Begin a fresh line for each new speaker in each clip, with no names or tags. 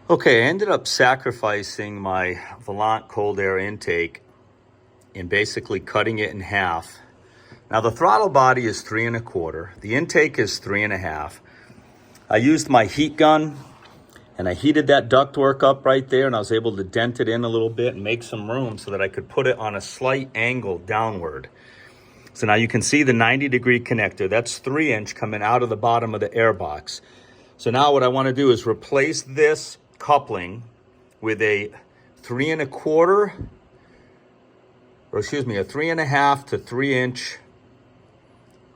Okay, I ended up sacrificing my Volant cold air intake and basically cutting it in half. Now the throttle body is 3 1/4. The intake is 3 1/2. I used my heat gun and I heated that ductwork up right there, and I was able to dent it in a little bit and make some room so that I could put it on a slight angle downward. So now you can see the 90-degree connector. That's 3-inch coming out of the bottom of the air box. So now what I want to do is replace this coupling with a 3 1/4, or excuse me, a 3 1/2 to 3-inch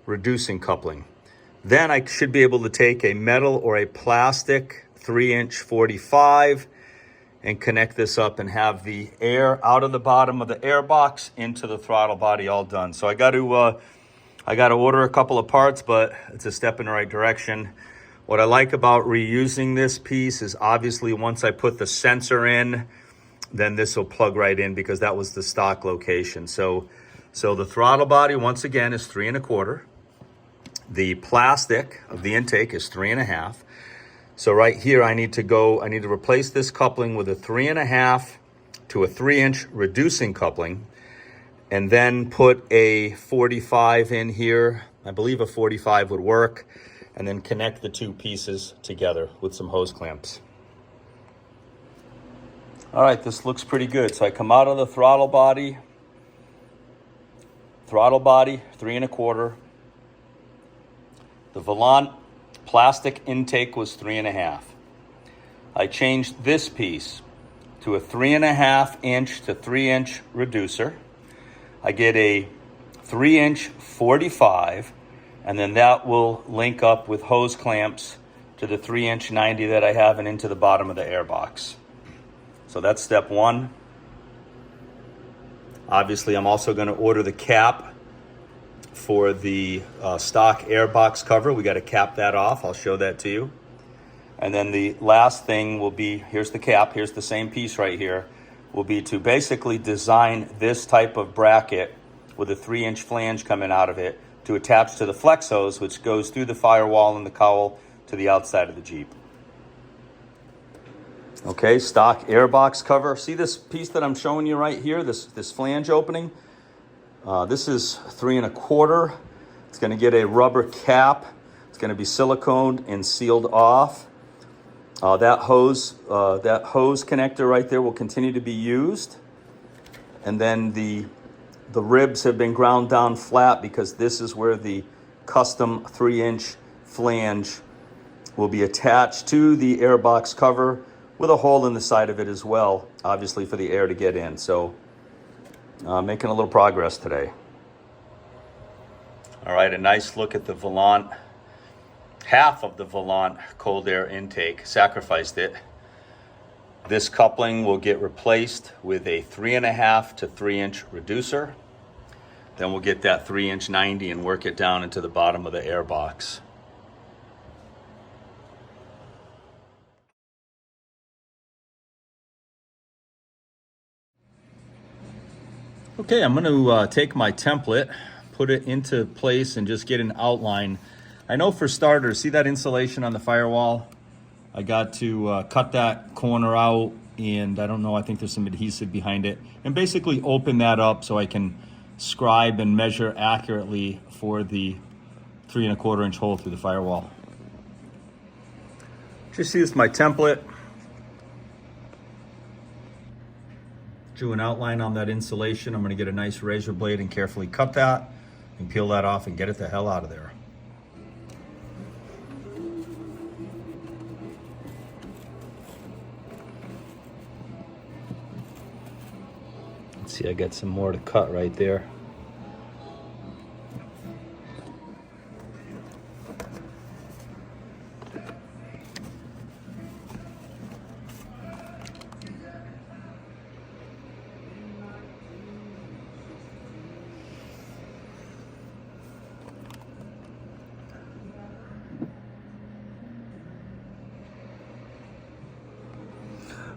reducing coupling. Then I should be able to take a metal or a plastic 3-inch 45 and connect this up and have the air out of the bottom of the air box into the throttle body all done. So I got to order a couple of parts, but it's a step in the right direction. What I like about reusing this piece is obviously once I put the sensor in, then this will plug right in because that was the stock location. So the throttle body, once again, is 3 1/4. The plastic of the intake is 3 1/2. So right here, I need to replace this coupling with a 3 1/2 to a 3-inch reducing coupling, and then put a 45 in here. I believe a 45 would work, and then connect the two pieces together with some hose clamps. All right, this looks pretty good. So I come out of the throttle body, 3 1/4. The Volant plastic intake was 3 1/2. I changed this piece to a 3 1/2-inch to 3-inch reducer. I get a 3-inch 45, and then that will link up with hose clamps to the 3-inch 90 that I have and into the bottom of the air box. So that's step one. Obviously, I'm also going to order the cap for the stock air box cover. We got to cap that off. I'll show that to you. And then the last thing will be, here's the cap, here's the same piece right here, will be to basically design this type of bracket with a 3-inch flange coming out of it to attach to the flex hose, which goes through the firewall and the cowl to the outside of the Jeep. Okay, stock air box cover. See this piece that I'm showing you right here, this flange opening? This is 3 1/4. It's going to get a rubber cap. It's going to be siliconed and sealed off. That hose connector right there will continue to be used. And then the ribs have been ground down flat because this is where the custom 3-inch flange will be attached to the airbox cover with a hole in the side of it as well, obviously for the air to get in. So making a little progress today. All right, a nice look at the Volant, half of the Volant cold air intake, sacrificed it. This coupling will get replaced with a 3 1/2 to 3-inch reducer. Then we'll get that 3-inch 90 and work it down into the bottom of the air box. Okay, I'm going to take my template, put it into place, and just get an outline. I know for starters, see that insulation on the firewall? I got to cut that corner out, and I don't know, I think there's some adhesive behind it, and basically open that up so I can scribe and measure accurately for the 3 1/4-inch hole through the firewall. Just see this, my template. Drew an outline on that insulation. I'm going to get a nice razor blade and carefully cut that and peel that off and get it the hell out of there. Let's see, I got some more to cut right there.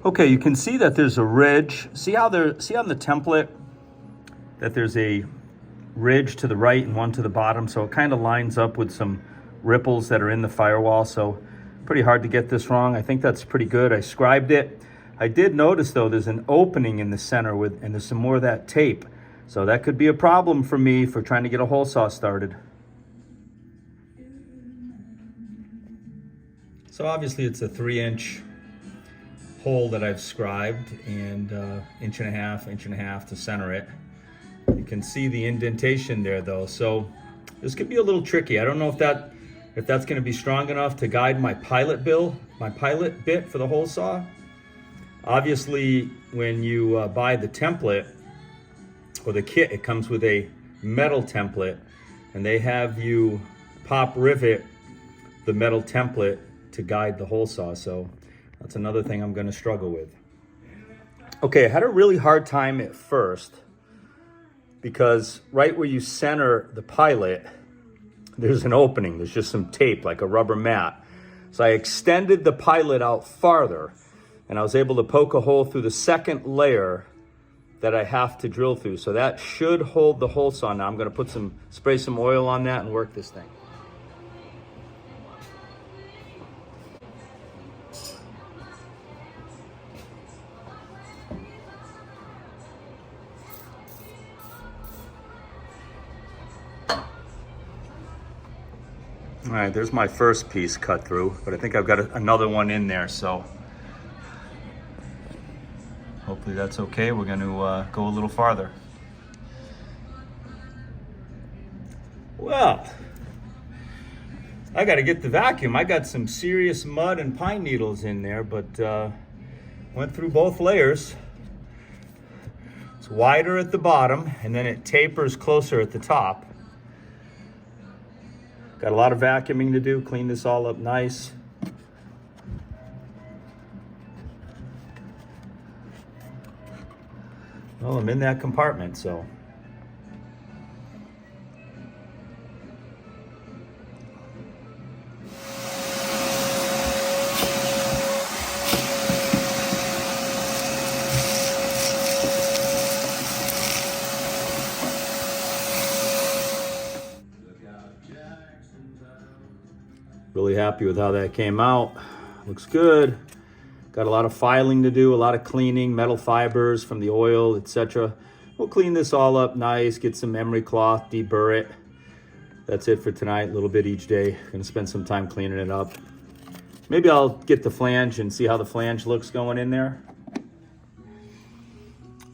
Okay, you can see that there's a ridge. See on the template that there's a ridge to the right and one to the bottom, so it kind of lines up with some ripples that are in the firewall. So Pretty hard to get this wrong. I think that's pretty good. I scribed it. I did notice though there's an opening in the center and there's some more of that tape. So that could be a problem for me for trying to get a hole saw started. So obviously it's a 3-inch hole that I've scribed, and inch and a half to center it. You can see the indentation there though, so this could be a little tricky. I don't know if that's going to be strong enough to guide my pilot bit for the hole saw. Obviously, when you buy the template or the kit, it comes with a metal template, and they have you pop rivet the metal template to guide the hole saw. So that's another thing I'm going to struggle with. Okay, I had a really hard time at first because right where you center the pilot, there's an opening. There's just some tape, like a rubber mat. So I extended the pilot out farther, and I was able to poke a hole through the second layer that I have to drill through. So that should hold the hole saw. Now I'm going to spray some oil on that and work this thing. All right, there's my first piece cut through, but I think I've got another one in there, so hopefully that's okay. We're going to go a little farther. Well, I got to get the vacuum. I got some serious mud and pine needles in there, but went through both layers. It's wider at the bottom, and then it tapers closer at the top. Got a lot of vacuuming to do, clean this all up nice. Well, I'm in that compartment, so. Really happy with how that came out. Looks good. Got a lot of filing to do, a lot of cleaning, metal fibers from the oil, etc. We'll clean this all up nice, get some emery cloth, deburr it. That's it for tonight, a little bit each day. Gonna spend some time cleaning it up. Maybe I'll get the flange and see how the flange looks going in there.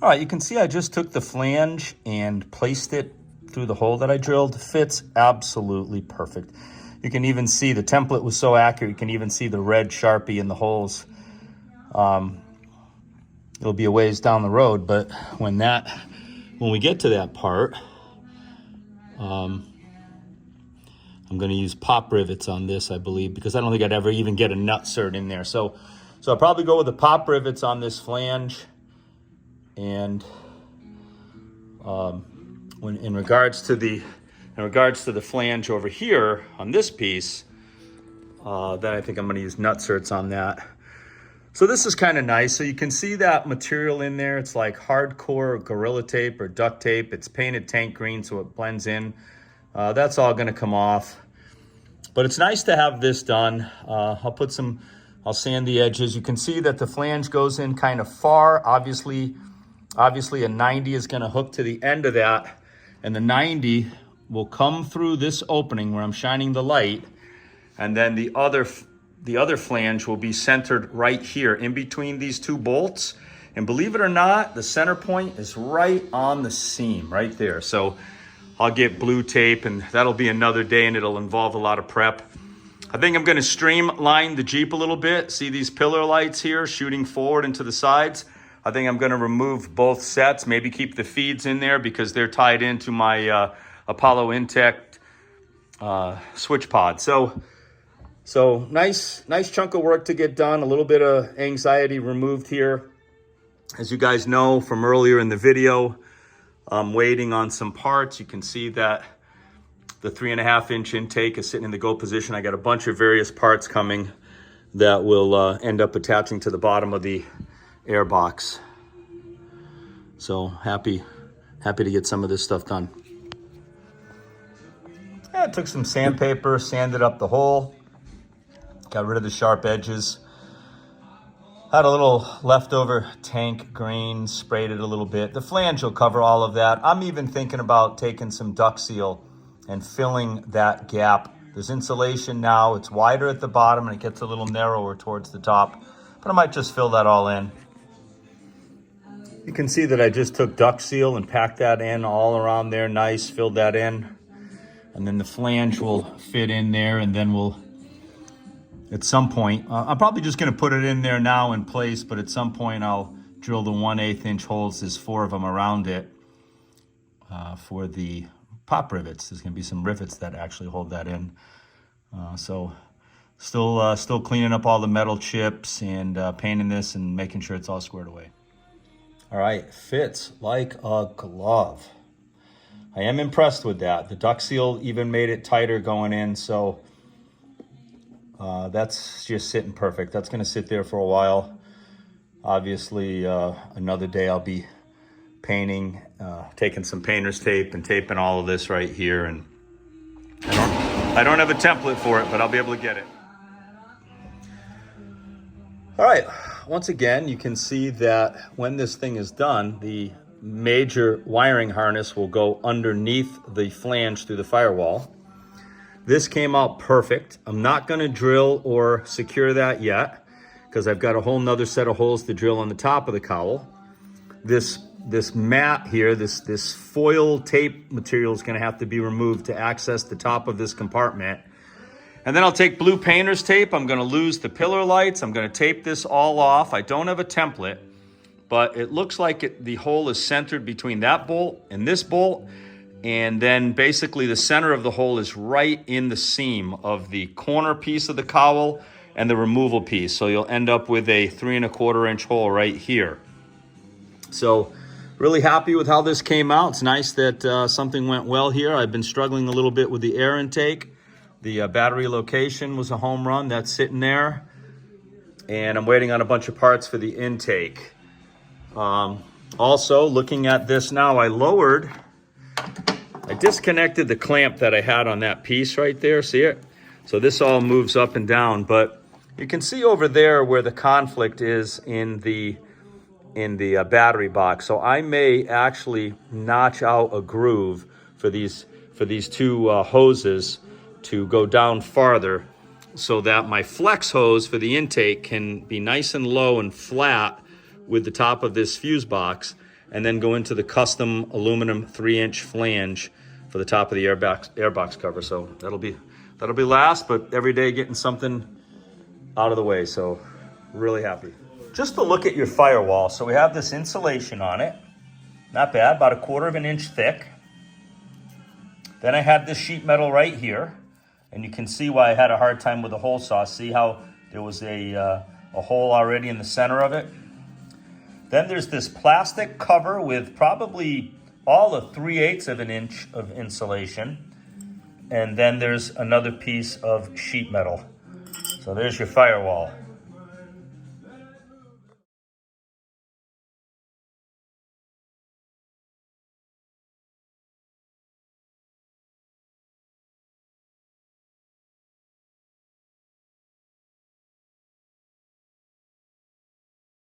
All right, you can see I just took the flange and placed it through the hole that I drilled. Fits absolutely perfect. You can even see the template was so accurate. You can even see the red Sharpie in the holes. It'll be a ways down the road, but when we get to that part, I'm going to use pop rivets on this, I believe, because I don't think I'd ever even get a nut cert in there. So I'll probably go with the pop rivets on this flange. And in regards to the flange over here on this piece, then I think I'm going to use nut certs on that. So this is kind of nice. So you can see that material in there. It's like hardcore Gorilla Tape or duct tape. It's painted tank green, so it blends in. That's all going to come off. But it's nice to have this done. I'll sand the edges. You can see that the flange goes in kind of far. Obviously a 90 is going to hook to the end of that, and the 90 will come through this opening where I'm shining the light, and then the other flange will be centered right here in between these two bolts. And believe it or not, the center point is right on the seam right there. So I'll get blue tape, and that'll be another day, and it'll involve a lot of prep. I think I'm going to streamline the Jeep a little bit. See these pillar lights here shooting forward and to the sides? I think I'm going to remove both sets, maybe keep the feeds in there because they're tied into my Apollo Intec switch pod. So nice chunk of work to get done. A little bit of anxiety removed here. As you guys know from earlier in the video, I'm waiting on some parts. You can see that the 3.5-inch intake is sitting in the go position. I got a bunch of various parts coming that will end up attaching to the bottom of the air box. So happy to get some of this stuff done. I took some sandpaper, sanded up the hole. Got rid of the sharp edges. Had a little leftover tank grain, sprayed it a little bit. The flange will cover all of that. I'm even thinking about taking some duck seal and filling that gap. There's insulation now. It's wider at the bottom and it gets a little narrower towards the top. But I might just fill that all in. You can see that I just took duck seal and packed that in all around there. Nice, filled that in. And then the flange will fit in there, and then we'll, at some point, I'm probably just going to put it in there now in place, but at some point I'll drill the 1/8 inch holes. There's 4 of them around it for the pop rivets. There's going to be some rivets that actually hold that in. So still cleaning up all the metal chips and painting this and making sure it's all squared away. All right, fits like a glove. I am impressed with that. The duck seal even made it tighter going in, so that's just sitting perfect. That's gonna sit there for a while. Obviously, another day I'll be painting, taking some painter's tape and taping all of this right here. And I don't have a template for it, but I'll be able to get it. All right, once again, you can see that when this thing is done, the major wiring harness will go underneath the flange through the firewall. This came out perfect. I'm not gonna drill or secure that yet because I've got a whole nother set of holes to drill on the top of the cowl. This mat here, this foil tape material is gonna have to be removed to access the top of this compartment. And then I'll take blue painter's tape. I'm gonna lose the pillar lights. I'm gonna tape this all off. I don't have a template, but it looks like the hole is centered between that bolt and this bolt. And then basically the center of the hole is right in the seam of the corner piece of the cowl and the removal piece. So you'll end up with a 3 1/4 inch hole right here. So really happy with how this came out. It's nice that something went well here. I've been struggling a little bit with the air intake. The battery location was a home run. That's sitting there. And I'm waiting on a bunch of parts for the intake. Also, looking at this now, I disconnected the clamp that I had on that piece right there. See it? So this all moves up and down. But you can see over there where the conflict is in the battery box. So I may actually notch out a groove for these 2 hoses to go down farther so that my flex hose for the intake can be nice and low and flat with the top of this fuse box, and then go into the custom aluminum 3-inch flange for the top of the airbox cover. So that'll be last, but every day getting something out of the way. So really happy. Just to look at your firewall. So we have this insulation on it. Not bad, about 1/4 inch thick. Then I had this sheet metal right here. And you can see why I had a hard time with the hole saw. See how there was a hole already in the center of it? Then there's this plastic cover with probably all of 3/8 of an inch of insulation. And then there's another piece of sheet metal. So there's your firewall.